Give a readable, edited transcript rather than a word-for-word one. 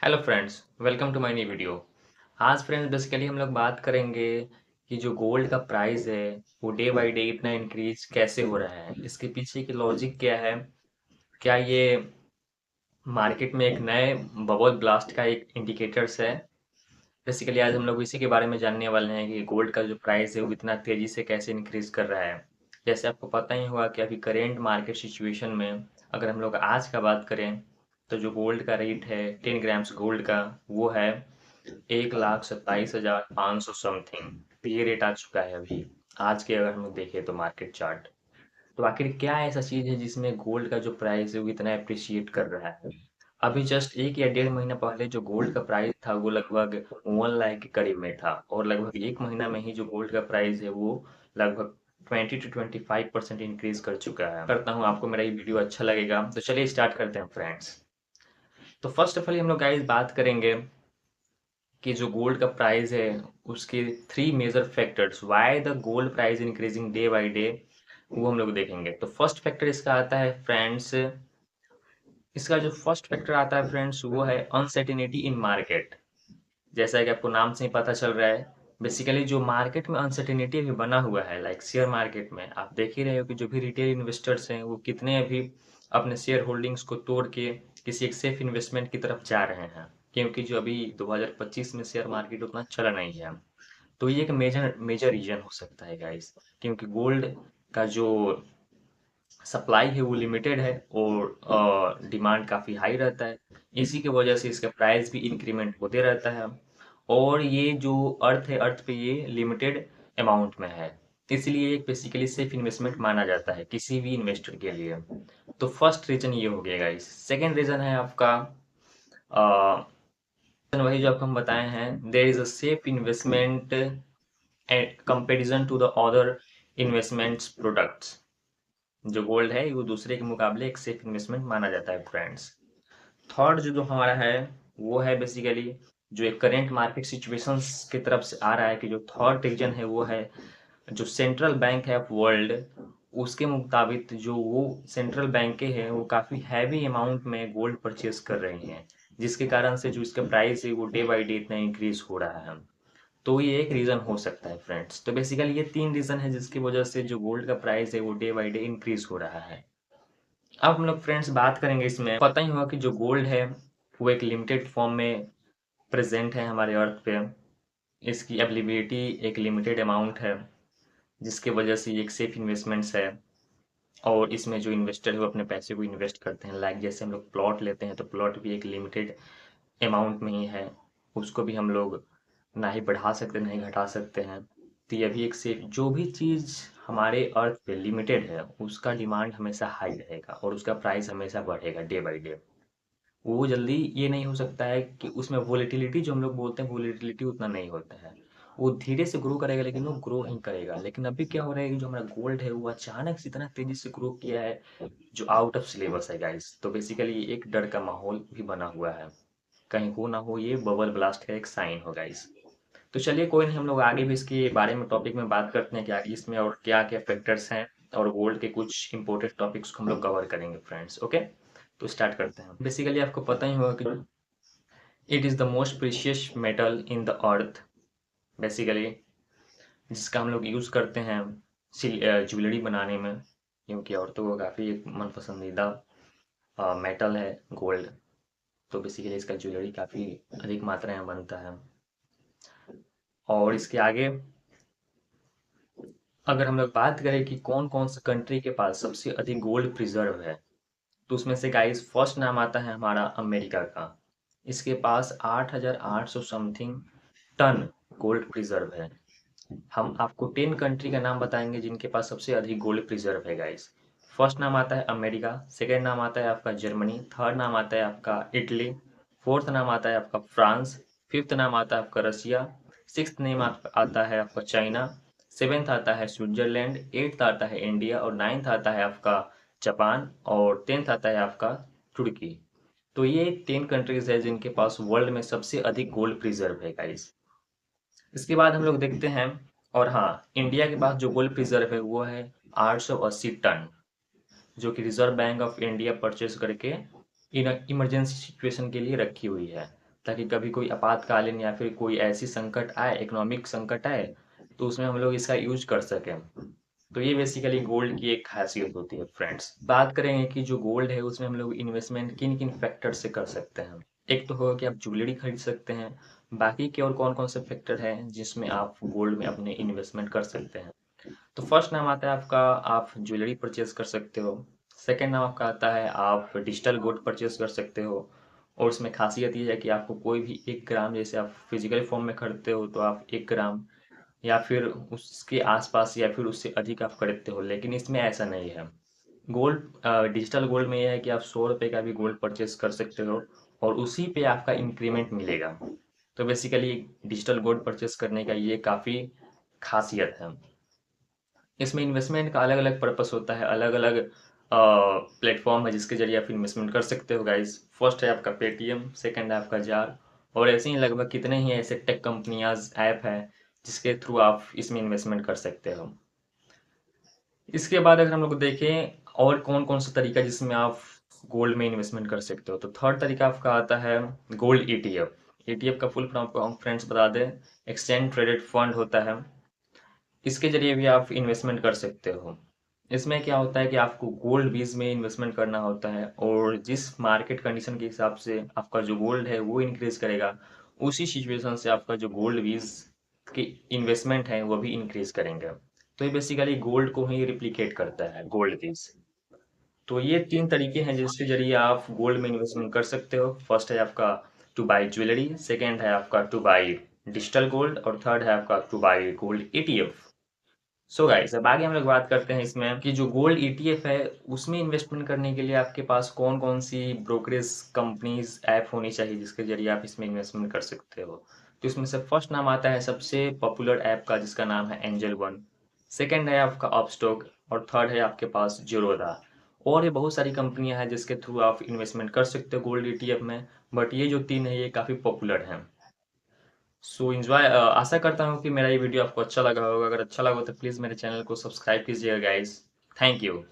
Hello friends, welcome to my new video. आज friends basically हम लोग बात करेंगे कि जो गोल्ड का प्राइस है वो डे बाय डे इतना इंक्रीज कैसे हो रहा है, इसके पीछे की लॉजिक क्या है। क्या ये मार्केट में एक नए बबल ब्लास्ट का एक इंडिकेटर्स है। बेसिकली आज हम लोग इसी के बारे में जानने वाले हैं कि गोल्ड का जो प्राइस है वो इतना तेजी से कैसे इंक्रीज कर रहा है। जैसे आपको पता ही होगा कि अभी करेंट मार्केट सिचुएशन में अगर हम लोग आज का बात करें तो जो गोल्ड का रेट है 10 ग्राम्स गोल्ड का वो है 1,27,500 समथिंग। तो ये रेट आ चुका है अभी आज के, अगर हम लोग देखें तो मार्केट चार्ट। तो आखिर क्या ऐसा चीज है जिसमें गोल्ड का जो प्राइस है वो इतना अप्रिशिएट कर रहा है। अभी जस्ट 1 या 1.5 महीना पहले जो गोल्ड का प्राइस था वो लगभग 1 लाख के करीब में था, और लगभग 1 महीना में ही जो गोल्ड का प्राइस है वो लगभग 20 to 25% इंक्रीज कर चुका है। करता हूँ आपको मेरा ये वीडियो अच्छा लगेगा, तो चलिए स्टार्ट करते हैं फ्रेंड्स। तो फर्स्ट ऑफ ऑल हम लोग गाइस बात करेंगे कि जो गोल्ड का प्राइस है उसके three major factors why the gold price increasing day by day, वो हम लोग देखेंगे। तो फर्स्ट फैक्टर इसका आता है फ्रेंड्स, इसका जो फर्स्ट फैक्टर आता है फ्रेंड्स वो है अनसर्टेनिटी इन मार्केट। जैसा कि आपको नाम से ही पता चल रहा है, बेसिकली जो मार्केट में अनसर्टेनिटी अभी बना हुआ है, लाइक शेयर मार्केट में आप देख ही रहे हो कि जो भी रिटेल इन्वेस्टर्स हैं वो कितने अभी अपने शेयर होल्डिंग्स को तोड़ के किसी एक सेफ इन्वेस्टमेंट की तरफ जा रहे हैं, क्योंकि जो अभी 2025 में शेयर मार्केट उतना चला नहीं है। तो ये एक मेजर मेजर रीजन हो सकता है गाइस, क्योंकि गोल्ड का जो सप्लाई है वो लिमिटेड है और डिमांड काफ़ी हाई रहता है। इसी की वजह से इसका प्राइस भी इंक्रीमेंट होते रहता है। और ये जो अर्थ है, अर्थ पे ये लिमिटेड अमाउंट में है, इसलिए एक बेसिकली सेफ इन्वेस्टमेंट माना जाता है किसी भी इन्वेस्टर के लिए। तो फर्स्ट रीजन ये हो गया गाइस। सेकेंड रीजन है आपका वही जो आपको हम बताए हैं, there is a safe investment at comparison to the other investments products. जो गोल्ड है वो दूसरे के मुकाबले एक सेफ इन्वेस्टमेंट माना जाता है फ्रेंड्स। थर्ड जो जो हमारा है वो है बेसिकली जो एक करेंट मार्केट सिचुएशंस की तरफ से आ रहा है, कि जो थर्ड रीजन है वो है जो सेंट्रल बैंक है ऑफ वर्ल्ड, उसके मुताबिक जो वो सेंट्रल बैंकें हैं वो काफ़ी हैवी अमाउंट में गोल्ड परचेज कर रही हैं, जिसके कारण से जो इसका प्राइस है वो डे बाई डे इतना इंक्रीज हो रहा है। तो ये एक रीज़न हो सकता है फ्रेंड्स। तो बेसिकली ये तीन रीज़न है जिसकी वजह से जो गोल्ड का प्राइस है वो डे बाई डे इंक्रीज हो रहा है। अब हम लोग फ्रेंड्स बात करेंगे, इसमें पता ही होगा कि जो गोल्ड है वो एक लिमिटेड फॉर्म में प्रेजेंट है हमारे अर्थ पे। इसकी अवेलेबिलिटी एक लिमिटेड अमाउंट है, जिसके वजह से ये एक सेफ इन्वेस्टमेंट्स है। और इसमें जो इन्वेस्टर है वो अपने पैसे को इन्वेस्ट करते हैं, लाइक जैसे हम लोग प्लॉट लेते हैं तो प्लॉट भी एक लिमिटेड अमाउंट में ही है, उसको भी हम लोग ना ही बढ़ा सकते ना ही घटा सकते हैं। तो ये भी एक सेफ, जो भी चीज़ हमारे अर्थ पे लिमिटेड है उसका डिमांड हमेशा हाई रहेगा और उसका प्राइस हमेशा बढ़ेगा डे बाई डे। वो जल्दी ये नहीं हो सकता है कि उसमें वोलेटिलिटी जो हम लोग बोलते हैं वोलेटिलिटी उतना नहीं होता है। वो धीरे से ग्रो करेगा लेकिन वो ग्रो ही करेगा। लेकिन अभी क्या हो रहा है कि जो हमारा गोल्ड है वो अचानक से इतना तेजी से ग्रो किया है जो आउट ऑफ सिलेबस है गाइस। तो बेसिकली एक डर का माहौल भी बना हुआ है, कहीं हो ना हो ये बबल ब्लास्ट का एक साइन हो गाइस। तो चलिए कोई नहीं, हम लोग आगे भी इसके बारे में टॉपिक में बात करते हैं कि आगे इसमें और क्या क्या फैक्टर्स हैं, और गोल्ड के कुछ इंपॉर्टेंट टॉपिक्स को हम लोग कवर करेंगे फ्रेंड्स। ओके, तो स्टार्ट करते हैं। बेसिकली आपको पता ही होगा कि it is the most precious metal in the earth, basically जिसका हम लोग यूज़ करते हैं ज्वेलरी बनाने में, क्योंकि औरतों को काफ़ी एक मन पसंदीदा मेटल है गोल्ड। तो बेसिकली इसका ज्वेलरी काफ़ी अधिक मात्रा में बनता है। और इसके आगे अगर हम लोग बात करें कि कौन कौन से कंट्री के पास सबसे अधिक गोल्ड प्रिजर्व है, तो उसमें से गाइस फर्स्ट नाम आता है हमारा अमेरिका का। इसके पास 8,800 समथिंग टन गोल्ड प्रिजर्व है। हम आपको 10 कंट्री का नाम बताएंगे जिनके पास सबसे अधिक गोल्ड प्रिजर्व है गाइस। फर्स्ट नाम आता है अमेरिका, सेकेंड नाम आता है आपका जर्मनी, थर्ड नाम आता है आपका इटली, फोर्थ नाम आता है आपका फ्रांस, फिफ्थ नाम आता है आपका रसिया, सिक्स्थ नेम आता है आपका चाइना, सेवेंथ आता है स्विट्जरलैंड, एट्थ आता है इंडिया, और नाइन्थ आता है आपका जापान, और टेंथ आता है आपका तुर्की। तो ये 10 कंट्रीज है जिनके पास वर्ल्ड में सबसे अधिक गोल्ड प्रिजर्व है गाइस। इसके बाद हम लोग देखते हैं, और हाँ, इंडिया के पास जो गोल्ड प्रिजर्व है वो है 880 टन, जो कि reserve bank of India purchase करके इन इमरजेंसी सिचुएशन के लिए रखी हुई है। ताकि कभी कोई आपातकालीन या फिर कोई ऐसी संकट आए, इकोनॉमिक संकट आए, तो उसमें हम लोग इसका यूज कर सकें। तो ये बेसिकली गोल्ड की एक खासियत होती है फ्रेंड्स। बात करेंगे कि जो गोल्ड है उसमें हम लोग इन्वेस्टमेंट किन किन फैक्टर से कर सकते हैं। एक तो होगा कि आप ज्वेलरी खरीद सकते हैं। बाकी के और कौन कौन से फैक्टर हैं जिसमें आप गोल्ड में अपने इन्वेस्टमेंट कर सकते हैं। तो फर्स्ट नाम आता है आपका, आप ज्वेलरी परचेज कर सकते हो। सेकंड नाम आपका आता है आप डिजिटल गोल्ड परचेज कर सकते हो। और उसमें खासियत ये है कि आपको कोई भी 1 ग्राम, जैसे आप फिजिकल फॉर्म में खरीदते हो तो आप 1 ग्राम या फिर उसके आसपास या फिर उससे अधिक आप खरीदते हो, लेकिन इसमें ऐसा नहीं है। गोल्ड डिजिटल गोल्ड में यह है कि आप 100 रुपये का भी गोल्ड परचेज कर सकते हो और उसी पे आपका इंक्रीमेंट मिलेगा। तो बेसिकली डिजिटल गोल्ड परचेज करने का ये काफ़ी खासियत है। इसमें इन्वेस्टमेंट का अलग अलग पर्पस होता है, अलग अलग प्लेटफॉर्म है जिसके जरिए आप इन्वेस्टमेंट कर सकते हो गाइस। फर्स्ट है आपका पेटीएम, सेकंड है आपका जार, और ऐसे ही लगभग कितने ही ऐसे टेक कंपनियां ऐप है जिसके थ्रू आप इसमें इन्वेस्टमेंट कर सकते हो। इसके बाद अगर हम लोग देखें और कौन कौन सा तरीका जिसमें आप गोल्ड में इन्वेस्टमेंट कर सकते हो, तो थर्ड तरीका आपका आता है गोल्ड ईटीएफ। ईटीएफ का फुल फॉर्म आपको हम फ्रेंड्स बता दें, एक्सचेंज ट्रेडेड फंड होता है। इसके जरिए भी आप इन्वेस्टमेंट कर सकते हो। इसमें क्या होता है कि आपको गोल्ड बीज में इन्वेस्टमेंट करना होता है और जिस मार्केट कंडीशन के हिसाब से आपका जो गोल्ड है वो इंक्रीज करेगा, उसी सिचुएशन से आपका जो गोल्ड बीज की इन्वेस्टमेंट है वो भी इंक्रीज करेंगे। तो ये बेसिकली गोल्ड को ही रिप्लिकेट करता है, गोल्ड बीज। तो ये 3 तरीके हैं जिसके जरिए आप गोल्ड में इन्वेस्टमेंट कर सकते हो। फर्स्ट है आपका टू बाई ज्वेलरी, सेकेंड है आपका टू बाई डिजिटल गोल्ड, और थर्ड है आपका two by gold ETF. So guys, अब आगे हम लोग बात करते हैं इसमें कि जो गोल्ड ईटीएफ है उसमें इन्वेस्टमेंट करने के लिए आपके पास कौन कौन सी ब्रोकरेज कंपनीज ऐप होनी चाहिए जिसके जरिए आप इसमें इन्वेस्टमेंट कर सकते हो। तो इसमें से फर्स्ट नाम आता है सबसे पॉपुलर ऐप का जिसका नाम है एंजल वन। सेकेंड है आपका अपस्टॉक, और थर्ड है आपके पास जीरोधा। और ये बहुत सारी कंपनियां हैं जिसके थ्रू आप इन्वेस्टमेंट कर सकते हो गोल्ड ईटीएफ में, बट ये जो 3 है ये काफ़ी पॉपुलर हैं। सो एंजॉय, आशा करता हूँ कि मेरा ये वीडियो आपको अच्छा लगा होगा। अगर अच्छा लगा हो तो प्लीज़ मेरे चैनल को सब्सक्राइब कीजिएगा गाइस। Thank you.